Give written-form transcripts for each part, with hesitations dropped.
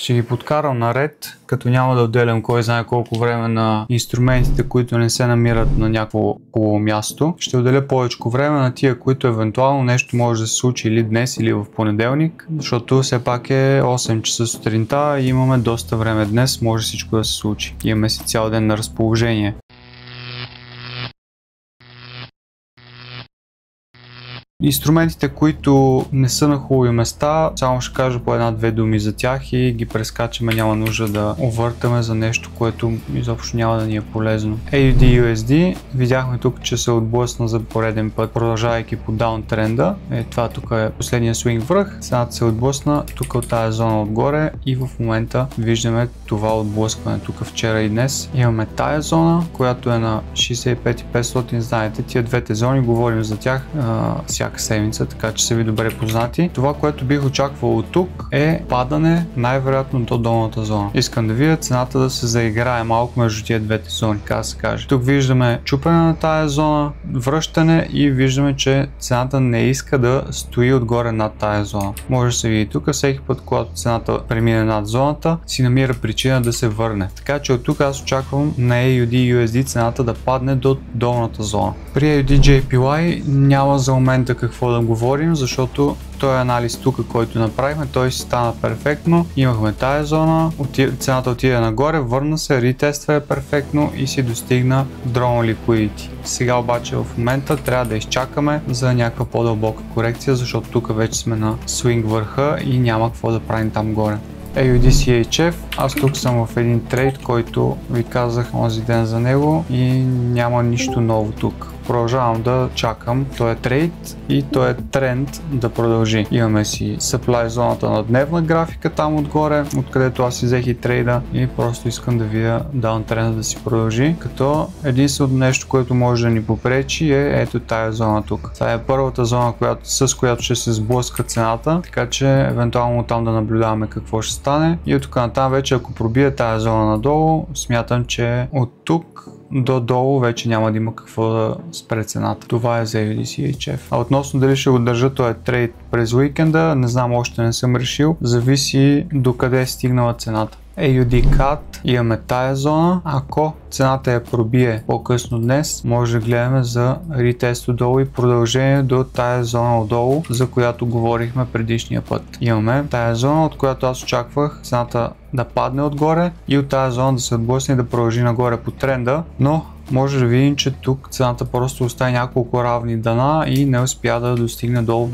Ще ги подкарам наред, като няма да отделям кой знае колко време на инструментите, които не се намират на някакво хубаво място. Ще отделя повече време на тия, които евентуално нещо може да се случи или днес, или в понеделник, защото все пак е 8 часа сутринта и имаме доста време днес, може всичко да се случи. Имаме си цял ден на разположение. Инструментите, които не са на хубави места, само ще кажа по една-две думи за тях и ги прескачаме, няма нужда да увъртаме за нещо, което изобщо няма да ни е полезно. AUD USD, видяхме тук, че се отблъсна за пореден път, продължавайки по даунтренда. Това тук е последния свинг връх, цената се отблъсна тук от тази зона отгоре и в момента виждаме това отблъскване тук вчера и днес. Имаме тая зона, която е на 65,500, знаете, тия двете зони, говорим за тях всяка седмица, така че са ви добре познати. Това, което бих очаквал от тук е падане най-вероятно до долната зона. Искам да видя цената да се заиграе малко между тия двете зони, така да се каже. Тук виждаме чупене на тая зона, връщане и виждаме, че цената не иска да стои отгоре над тая зона. Може да се види тук, всеки път, когато цената премине над зоната, си намира причина да се върне. Така че от тук аз очаквам на AUD USD цената да падне до долната зона. При AUD JPY няма за момента какво да говорим, защото този анализ тук, който направихме, той си стана перфектно. Имахме тая зона, цената отиде нагоре, върна се, ретества перфектно и си достигна Drawn Liquidity. Сега обаче в момента трябва да изчакаме за някаква по-дълбока корекция, защото тук вече сме на свинг върха и няма какво да правим там горе. AUD CHF, аз тук съм в един трейд, който ви казах онзи ден за него и няма нищо ново тук. Продължавам да чакам този трейд и този тренд да продължи. Имаме си supply зоната на дневна графика там отгоре, откъдето аз си взех и трейда и просто искам да видя даунтренда да си продължи, като единственото нещо, което може да ни попречи е ето тая зона тук. Това е първата зона, с която ще се сблъска цената, така че евентуално там да наблюдаваме какво ще стане и от тук натам вече ако пробие тая зона надолу, смятам, че от тук до долу вече няма да има какво да спре цената. Това е за AUD CHF. А относно дали ще го държа този трейд през уикенда, не знам, още не съм решил. Зависи до къде е стигнала цената. AUD CAD, имаме тая зона. Ако цената я пробие по-късно днес, може да гледаме за ретест отдолу и продължение до тая зона отдолу, за която говорихме предишния път. Имаме тая зона, от която аз очаквах цената да падне отгоре и от тая зона да се отблъсне и да продължи нагоре по тренда, но може да видим, че тук цената просто остави няколко равни дъна и не успя да достигне долу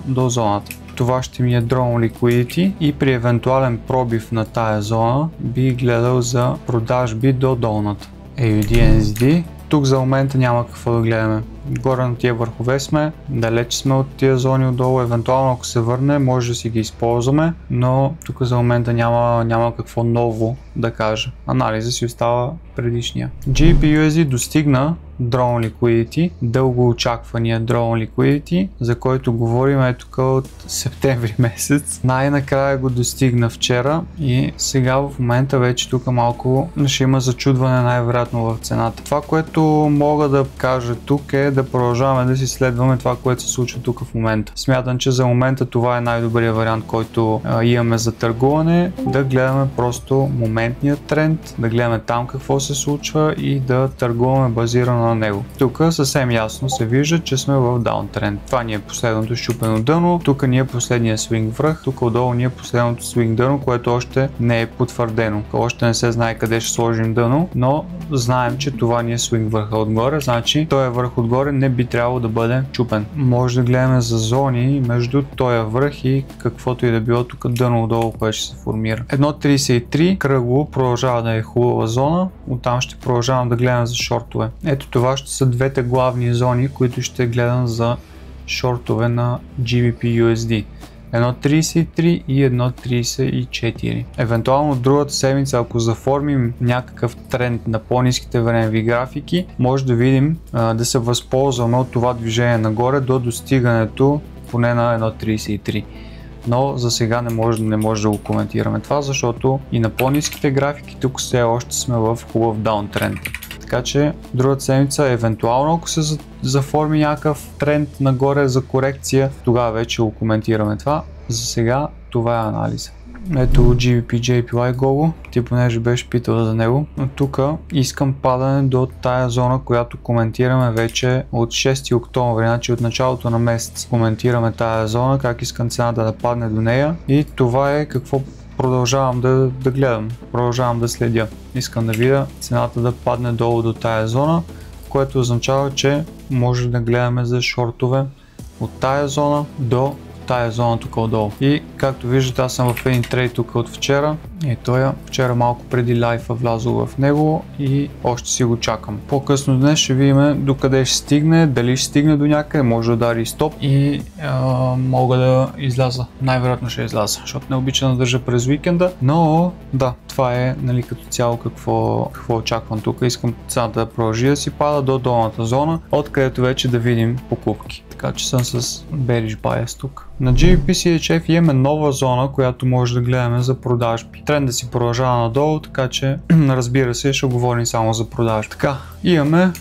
до зоната. Това ще ми е Drawn Liquidity и при евентуален пробив на тая зона би гледал за продажби до долната. AUD NZD. Тук за момента няма какво да гледаме. Горе на тия върхове сме, далеч сме от тия зони отдолу, евентуално ако се върне може да си ги използваме, но тук за момента няма какво ново да кажа. Анализа си остава предишния. GBP/USD достигна Drawn Liquidity, дълго очаквания Drawn Liquidity, за който говорим е тук от септември месец. Най-накрая го достигна вчера и сега в момента вече тук малко ще има зачудване най-вероятно в цената. Това, което мога да кажа тук е да продължаваме да си следваме това, което се случва тук в момента. Смятам, че за момента това е най-добрият вариант, който имаме за търгуване, да гледаме просто моментния тренд, да гледаме там какво се случва и да търгуваме базирано на него. Тук съвсем ясно се вижда, че сме в даунтренд. Това ни е последното щупено дъно, тук ни е последния свинг връх, тук отдолу ни е последното свинг дъно, което още не е потвърдено. Още не се знае къде ще сложим дъно, но знаем, че това ни е свинг върха отгоре, значи този върх отгоре не би трябвало да бъде чупен. Може да гледаме за зони между този връх и каквото и да било тук дъно отдолу, което ще се формира. 1.33 кръгло продължава да е хубава зона, оттам ще продължавам да гледам за шортове. Ето това ще са двете главни зони, които ще гледам за шортове на GBP/USD. 1.33 и 1.34. Евентуално другата седмица, ако заформим някакъв тренд на по-ниските времеви графики, може да видим да се възползваме от това движение нагоре до достигането поне на 1.33. Но за сега не може да го коментираме това, защото и на по-ниските графики тук все още сме в хубав даунтренд. Така че другата седмица, евентуално ако се заформи някакъв тренд нагоре за корекция, тогава вече го коментираме това. За сега това е анализа. ето GBP JPY Go, ти понеже беше питал за него, но тук искам падане до тая зона, която коментираме вече от 6 октомври, значи от началото на месец коментираме тая зона, как искам цената да падне до нея и това е какво продължавам да гледам, продължавам да следя. Искам да видя цената да падне долу до тая зона, което означава, че може да гледаме за шортове от тая зона до тая зона тук отдолу. И както виждате, аз съм в един трейд тук от вчера. И той вчера малко преди лайфа влязох в него и още си го чакам. По-късно днес ще видим докъде ще стигне, дали ще стигне до някъде, може да удари стоп и мога да изляза. Най-вероятно ще изляза, защото не обичам да държа през уикенда, но да, това е нали, като цяло какво очаквам тук. Искам цената да продължи да си пада до долната зона, откъдето вече да видим покупки. Така че съм с bearish bias тук. На GBP CHF имаме нова зона, която може да гледаме за продажби. Трендът си продължава надолу, така че разбира се ще говорим само за продажби. Така, имаме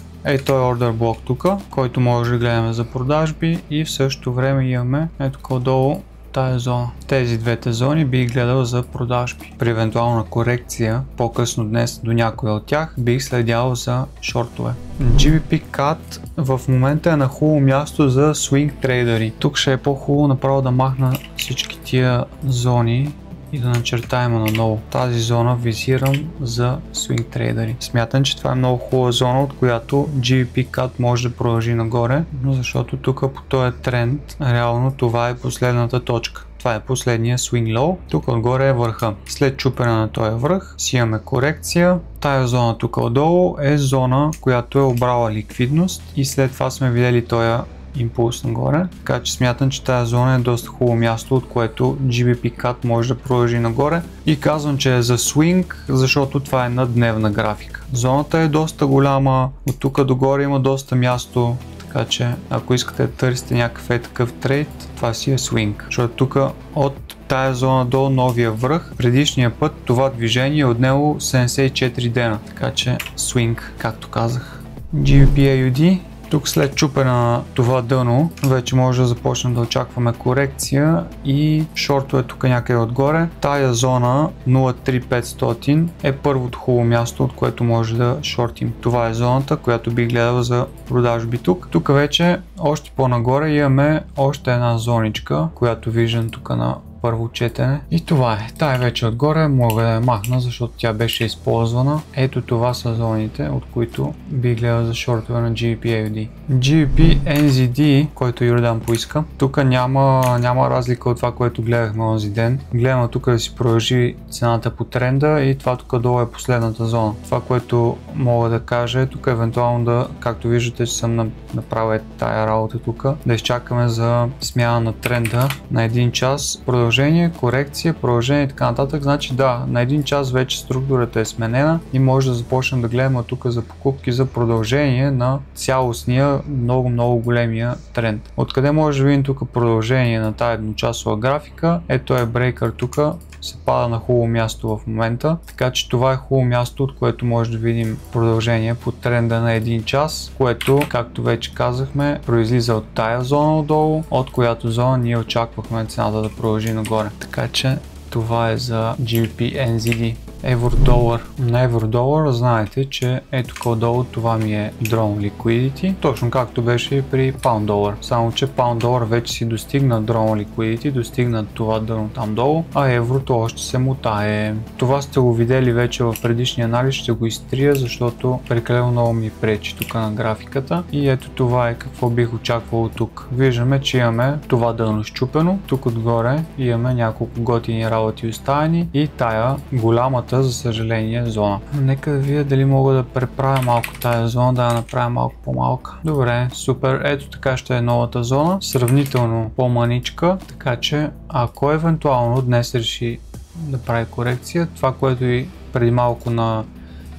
този ордер блок тук, който може да гледаме за продажби и в същото време имаме тук отдолу тая зона. Тези двете зони бих гледал за продажби. При евентуална корекция по-късно днес до някоя от тях бих следял за шортове. GBP CAD в момента е на хубаво място за swing трейдери. Тук ще е по-хубаво направо да махна всички тия зони и да начертаем наново. Тази зона визирам за swing трейдери. Смятам, че това е много хубава зона, от която GBP CAD може да продължи нагоре, но защото тук по този тренд реално това е последната точка. Това е последния swing low. Тук отгоре е върха. След чупене на този връх си имаме корекция. Тая зона тук отдолу е зона, която е обрала ликвидност и след това сме видели този импулс нагоре. Така че смятам, че тази зона е доста хубаво място, от което GBP CAD може да продължи нагоре. И казвам, че е за swing, защото това е на дневна графика. Зоната е доста голяма, от тук догоре има доста място. Така че ако искате да търсите някакъв такъв трейд, това си е swing. Защото тук от тая зона до новия връх, предишния път това движение е отнело 74 дена. Така че swing, както казах. GBP AUD. Тук след чупене на това дъно вече може да започнем да очакваме корекция и шортове тук някъде отгоре. Тая зона 03500 е първото хубаво място, от което може да шортим. Това е зоната, която би гледал за продажби тук. Тук вече още по-нагоре имаме още една зоничка, която виждам тук на първо четене. И това е. Тая вече отгоре мога да я махна, защото тя беше използвана. Ето това са зоните, от които би гледал за шортове на GBP AUD. GBP NZD, който Йордан поиска. Тук няма разлика от това, което гледахме онзи ден. Гледаме тук да си продължи цената по тренда и това тук долу е последната зона. Това, което мога да кажа е тук евентуално да, както виждате, че съм направил тая работа тук, да изчакаме за смяна на тренда на 1 час. Продължение, корекция, продължение и така нататък. Значи да, на 1 час вече структурата е сменена и може да започнем да гледаме тук за покупки за продължение на цялостния много големия тренд. Откъде може да видим тук продължение на тази едночасова графика? Ето е брейкър тук. Се пада на хубаво място в момента, така че това е хубаво място, от което може да видим продължение по тренда на 1 час, което, както вече казахме, произлиза от тая зона отдолу, от която зона ние очаквахме цената да продължи нагоре. Така че това е за GBP NZD. Евро-долар. На евро-долар знаете, че ето тук отдолу това ми е Drawn Liquidity, точно както беше и при паунд-долар. Само че паунд-долар вече си достигна Drawn Liquidity, достигна това дъно там долу, а еврото още се мутае. Това сте го видели вече в предишния анализ, ще го изтрия, защото прекалено много ми пречи тук на графиката. И ето това е какво бих очаквал тук. Виждаме, че имаме това дъно счупено, тук отгоре имаме няколко готини работи оставени и тая голямата, за съжаление, зона. Нека да видя дали мога да преправя малко тая зона, да я направя малко по-малка. Добре, супер. Ето така ще е новата зона. Сравнително по-маничка, така че ако евентуално днес реши да прави корекция, това, което и преди малко на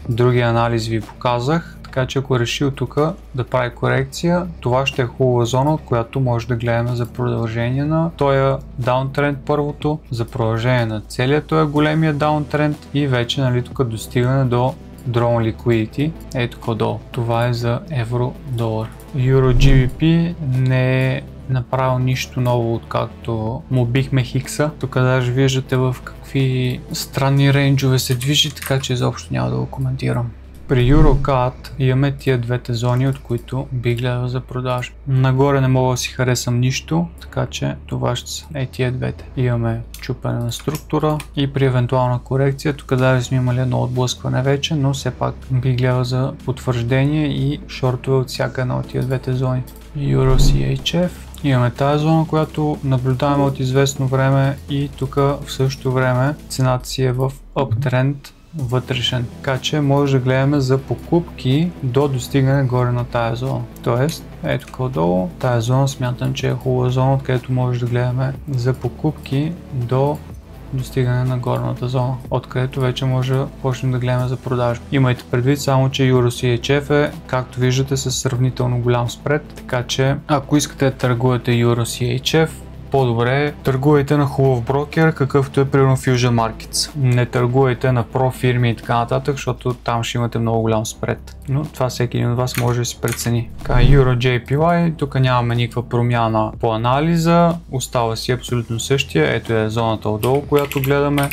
другия анализ ви показах, така че ако реши от тук да прави корекция, това ще е хубава зона, от която може да гледаме за продължение на този даунтренд първото, за продължение на целият този големия даунтренд и вече нали тук достигане до Drawn Liquidity, ето тук долу. Това е за евро-долар. Euro GBP не е направил нищо ново, откакто му бихме хикса. Тук даже виждате в какви странни рейнджове се движи, така че изобщо няма да го коментирам. При EuroCAD имаме тия двете зони, от които би гледал за продажа. Нагоре не мога да си харесам нищо, така че това ще са тия двете. Имаме чупене на структура и при евентуална корекция, тук даже сме имали едно отблъскване вече, но все пак би гледал за потвърждение и шортове от всяка една от тия двете зони. EuroCHF. Имаме тази зона, която наблюдаваме от известно време и тук в същото време цената си е в uptrend вътрешен. Така че може да гледаме за покупки до достигане горе на тая зона. Тоест, ето тук отдолу, тая зона смятам, че е хубава зона, откъдето може да гледаме за покупки до достигане на горната зона, откъдето вече може да почнем да гледаме за продажа. Имайте предвид само, че EuroCHF е, както виждате, с сравнително голям спред, така че ако искате да търгувате EuroCHF, по-добре търгувайте на хубав брокер, какъвто е примерно Fusion Markets. Не търгувайте на профирми и така нататък, защото там ще имате много голям спред. Но това всеки един от вас може да си прецени. Така, EuroJPY, тук нямаме никаква промяна по анализа, остава си абсолютно същия. Ето е зоната отдолу, която гледаме.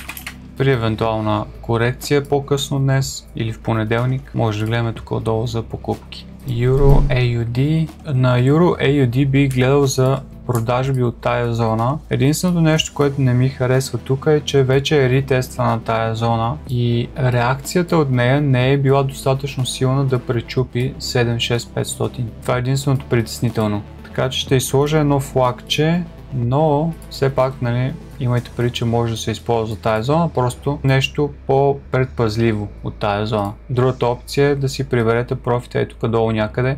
При евентуална корекция по-късно днес или в понеделник, може да гледаме тук отдолу за покупки. EuroAUD. На EuroAUD би гледал за продажби от тая зона. Единственото нещо, което не ми харесва тук е, че вече е ретествана тая зона и реакцията от нея не е била достатъчно силна да пречупи 76500. Това е единственото притеснително. Така че ще изложа едно флагче, но все пак, нали, имайте предвид, че може да се използва тая зона, просто нещо по-предпазливо от тая зона. Другата опция е да си приберете профита ето тук долу някъде,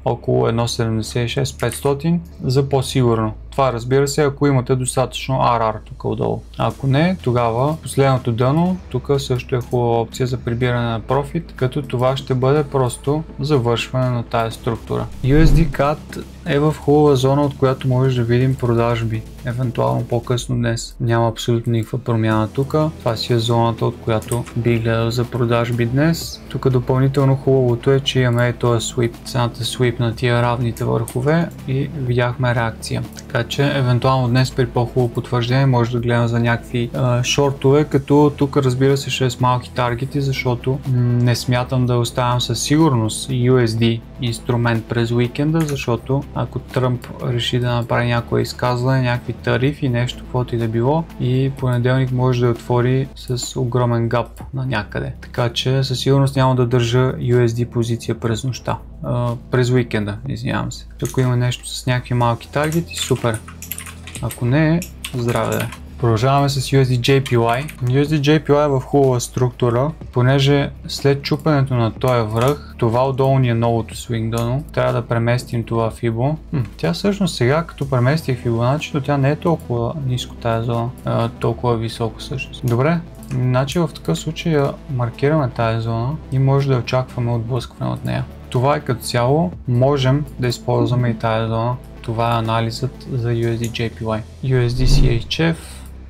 около 1.76-500 за по-сигурно. Това, разбира се, ако имате достатъчно RR тук отдолу. Ако не, тогава последното дъно, тук също е хубава опция за прибиране на профит, като това ще бъде просто завършване на тая структура. USD-CAD е в хубава зона, от която може да видим продажби, евентуално по-късно днес. Няма абсолютно никаква промяна тук. Това си е зоната, от която би гледал за продажби днес. Тук допълнително хубавото е, че имаме този sweep, цената sweep на тия равните върхове и видяхме реакция. Така че евентуално днес при по-хубаво потвърждение може да гледам за някакви шортове, като тук, разбира се, ще е с малки таргети, защото не смятам да оставям със сигурност USD инструмент през уикенда, защото ако Тръмп реши да направи някое изказване, някакви тарифи, нещо, каквото и да било, и понеделник може да отвори с огромен гап на някъде. Така че със сигурност няма да държа USD позиция през нощта. През уикенда, извинявам се. Ако има нещо с някакви малки таргети, супер. Ако не, здраве да е. Продължаваме с USD-JPY. USD-JPY е в хубава структура, понеже след чупенето на този връх, това отдолу ни е новото swing дъно. Трябва да преместим това FIBO. Тя всъщност сега, като преместих Fibonacci, тя не е толкова ниско тази зона, толкова високо всъщност. Добре, значи в такъв случай я маркираме тази зона и може да очакваме отблъскване от нея. Това е като цяло, можем да използваме и тази зона. Това е анализът за USD-JPY. USD-CHF,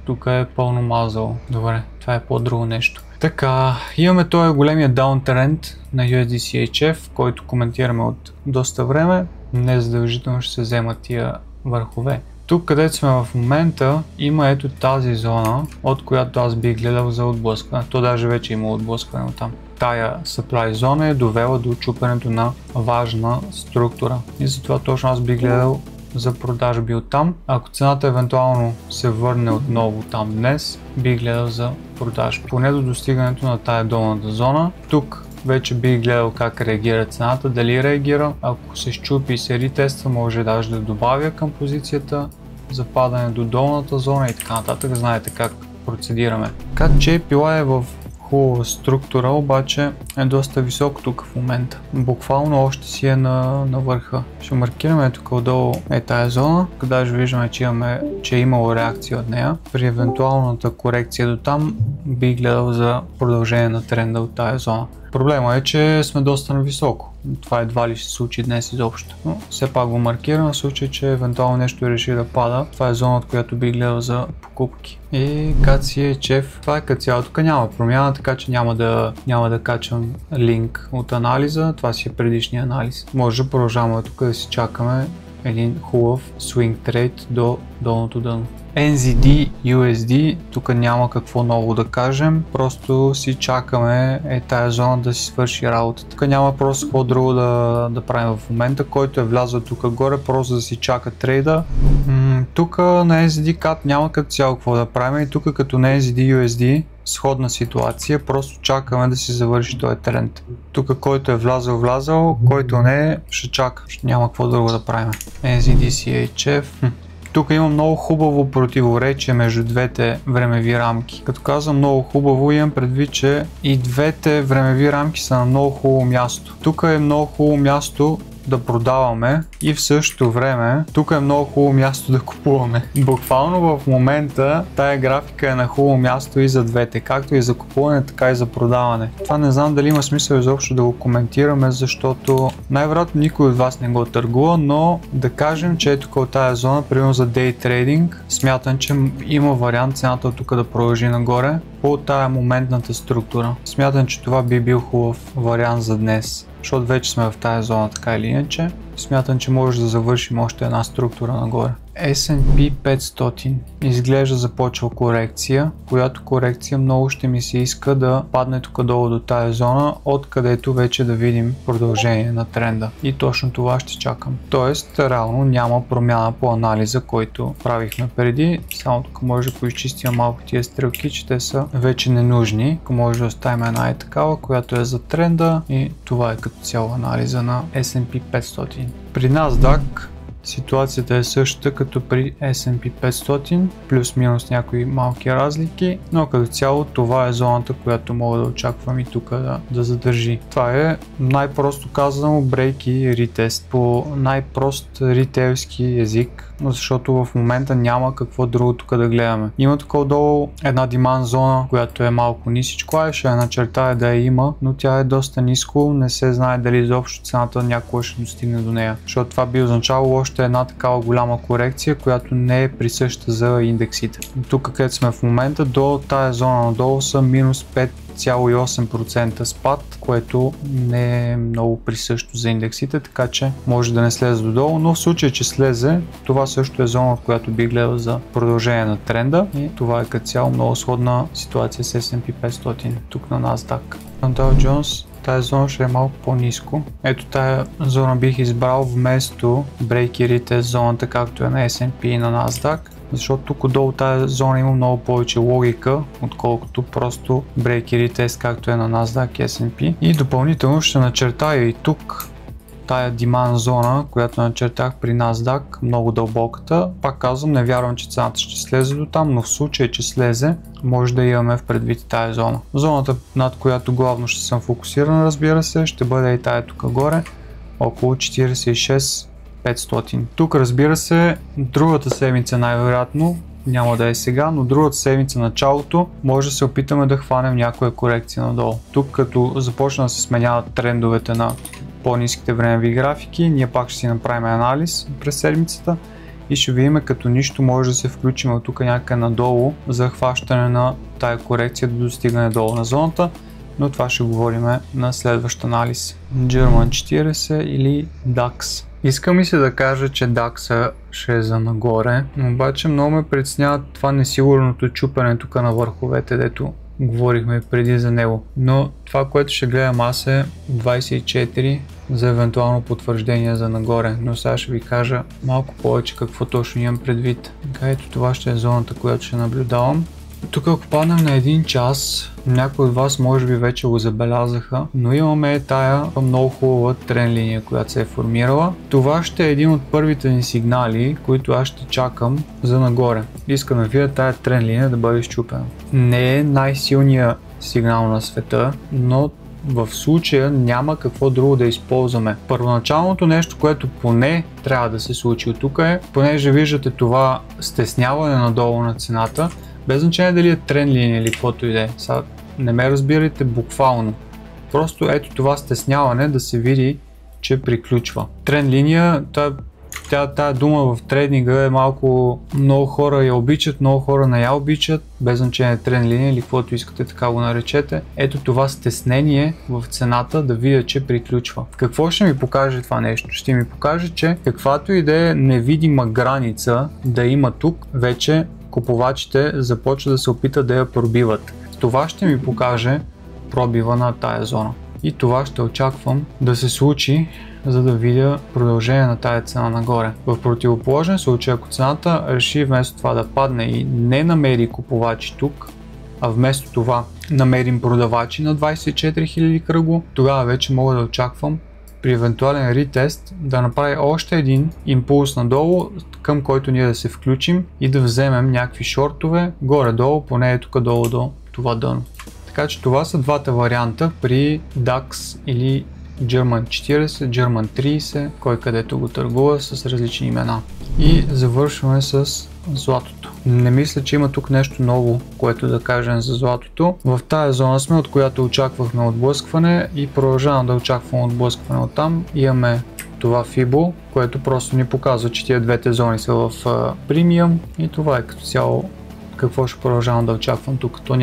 тук е пълно мазало. Добре, това е по-друго нещо. Така, имаме този големия даунтренд на USD-CHF, който коментираме от доста време. Не задължително ще се вземат тия върхове. Тук, където сме в момента, има ето тази зона, от която аз бих гледал за отблъскване. То даже вече има отблъскване от там. Тая supply зона е довела до чупенето на важна структура. И затова точно аз бих гледал за продажби от там. Ако цената евентуално се върне отново там днес, бих гледал за продажби. Поне до достигането на тая долната зона. Тук вече бих гледал как реагира цената, дали реагира. Ако се щупи и се ретества, може даже да добавя към позицията за падане до долната зона и така нататък. Знаете как процедираме. Как JPY е в хубава структура, обаче е доста високо тук в момента. Буквално още си е на върха. Ще маркираме тук отдолу е тая зона, даже виждаме, че е имало реакция от нея. При евентуалната корекция до там бих гледал за продължение на тренда от тая зона. Проблема е, че сме доста нависоко. Това едва ли ще се случи днес изобщо. Но все пак го маркирам, в случай, че евентуално нещо реши да пада. Това е зона, от която бих гледал за покупки. И CAD-CHF, това е като цяло. Тук няма промяна, така че няма да качвам линк от анализа. Това си е предишния анализ. Може да продължаваме тук да си чакаме един хубав swing trade до долното дъно. NZD, USD, тук няма какво ново да кажем, просто си чакаме тая зона да си свърши работата. Тук няма просто какво друго да правим в момента, който е влязъл тук горе, просто да си чака трейда. Тук на NZD CAD няма като цяло какво да правим и тук като на NZD USD сходна ситуация, просто чакаме да си завърши този тренд. Тук който е влязъл, който не ще чака, няма какво друго да правим. NZD CHF. Тук има много хубаво противоречие между двете времеви рамки. Като казвам много хубаво, имам предвид, че и двете времеви рамки са на много хубаво място. Тук е много хубаво място да продаваме и в същото време тук е много хубаво място да купуваме. Буквално в момента тая графика е на хубаво място и за двете, както и за купуване, така и за продаване. Това не знам дали има смисъл изобщо да го коментираме, защото най-вероятно никой от вас не го търгува, но да кажем, че е тук от тая зона, примерно за day trading, смятам, че има вариант цената от тук да продължи нагоре по тая моментната структура. Смятам, че това би бил хубав вариант за днес, защото вече сме в тая зона така или иначе. Смятам, че може да завършим още една структура нагоре. S&P 500 изглежда започва корекция, която корекция много ще ми се иска да падне тук долу до тая зона, откъдето вече да видим продължение на тренда. И точно това ще чакам. Тоест, реално няма промяна по анализа, който правихме преди. Само тук може да поизчистим малко тия стрелки, че те са вече ненужни. Ако може да оставим една такава, която е за тренда, и това е като цяло анализа на S&P 500. При NASDAQ ситуацията е същата като при S&P 500, плюс-минус някои малки разлики, но като цяло това е зоната, която мога да очаквам и тук да задържи. Това е най-просто казано брейк и ретест по най-прост ритейлски език, защото в момента няма какво друго тук да гледаме. Има тук отдолу една demand зона, която е малко нисичко, ще я начертая да я има, но тя е доста ниско, не се знае дали изобщо цената някога ще достигне до нея, защото това би означало още една такава голяма корекция, която не е присъща за индексите. Тук където сме в момента, до тая зона надолу са минус 5,8% спад, което не е много присъщо за индексите, така че може да не слезе додолу, но в случай, че слезе, това също е зона, в която би гледал за продължение на тренда, и това е като цяло много сходна ситуация с S&P 500 тук на NASDAQ. На Dow Jones тая зона ще е малко по-ниско. Ето тая зона бих избрал вместо break и retest зоната, както е на S&P и на NASDAQ, защото тук отдолу тая зона има много повече логика, отколкото просто break и retest, както е на NASDAQ и S&P. И допълнително ще начертая и тук тая demand зона, която начертах при NASDAQ, много дълбоката. Пак казвам, не вярвам, че цената ще слезе до там, но в случай, че слезе, може да имаме в предвид тая зона. Зоната, над която главно ще съм фокусиран, разбира се, ще бъде и тая тук горе, около 46,500. Тук, разбира се, другата седмица най-вероятно, няма да е сега, но другата седмица началото може да се опитаме да хванем някоя корекция надолу. Тук като започна да се сменяват трендовете на по-ниските времеви графики, ние пак ще си направим анализ през седмицата и ще видим като нищо може да се включим от тук някъде надолу за хващане на тая корекция до достигане долу на зоната, но това ще говорим на следващ анализ. German 40 или DAX. Иска ми се да кажа, че DAX ще е за нагоре, но обаче много ме притеснява това несигурното чупене тук на върховете, дето говорихме преди за него. Но това, което ще гледам аз е 24 за евентуално потвърждение за нагоре, но сега ще ви кажа малко повече какво точно имам предвид. Така, ето това ще е зоната, която ще наблюдавам. Тук ако паднем на 1 час, някои от вас може би вече го забелязаха, но имаме тая много хубава трend линия, която се е формирала. Това ще е един от първите ни сигнали, които аз ще чакам за нагоре. Искам да видя тая трend линия да бъде изчупена. Не е най-силният сигнал на света, но в случая няма какво друго да използваме. Първоначалното нещо, което поне трябва да се случи от тук е, понеже виждате това стесняване надолу на цената, без значение дали е тренд линия или каквото и да е. Сега не ме разбирайте буквално. Просто ето това стесняване да се види, че приключва. Тренд линия, Тая дума в трейдинга е малко, много хора я обичат, много хора не я обичат, без значение трен линия или каквото искате, така го наречете. Ето това стеснение в цената да видя, че приключва. Какво ще ми покаже това нещо? Ще ми покаже, че каквато и да е невидима граница да има тук, вече купувачите започват да се опитат да я пробиват. Това ще ми покаже пробива на тая зона. И това ще очаквам да се случи, за да видя продължение на тая цена нагоре. В противоположен случай, ако цената реши вместо това да падне и не намери купувачи тук, а вместо това намерим продавачи на 24 000 кръгло, тогава вече мога да очаквам при евентуален ретест да направи още един импулс надолу, към който ние да се включим и да вземем някакви шортове горе-долу, поне е тук долу до това дъно. Така че това са двата варианта при DAX или German 40, German 30, кой където го търгува с различни имена. И завършваме с златото. Не мисля, че има тук нещо ново, което да кажем за златото. В тая зона сме, от която очаквахме отблъскване и продължавам да очаквам отблъскване от там. Имаме това FIBO, което просто ни показва, че тия двете зони са в премиум и това е като цяло какво ще продължавам да очаквам тук. То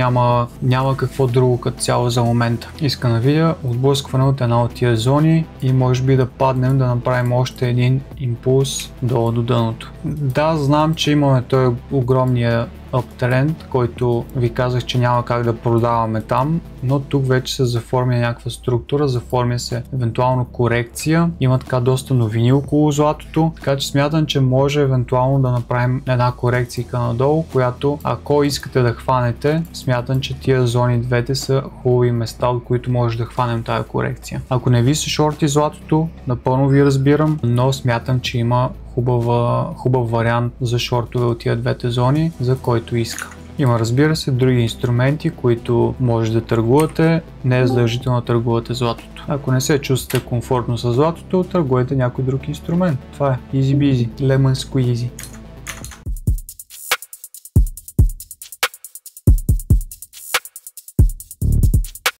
няма какво друго като цяло за момента. Искам да видя отблъскване от една от тия зони и може би да паднем да направим още един импулс долу до дъното. Да, знам, че имаме този огромния uptrend, който ви казах, че няма как да продаваме там, но тук вече се заформя някаква структура, заформя се евентуално корекция, има така доста новини около златото, така че смятам, че може евентуално да направим една корекция надолу, която ако искате да хванете, смятам, че тия зони двете са хубави места, от които може да хванем тая корекция. Ако не ви се шорти златото, напълно ви разбирам, но смятам, че има хубав вариант за шортове от тия двете зони, за който иска. Има, разбира се, други инструменти, които може да търгувате, не е задължително да търгувате златото. Ако не се чувствате комфортно с златото, търгувайте някой друг инструмент. Това е easy busy, lemon squeezy.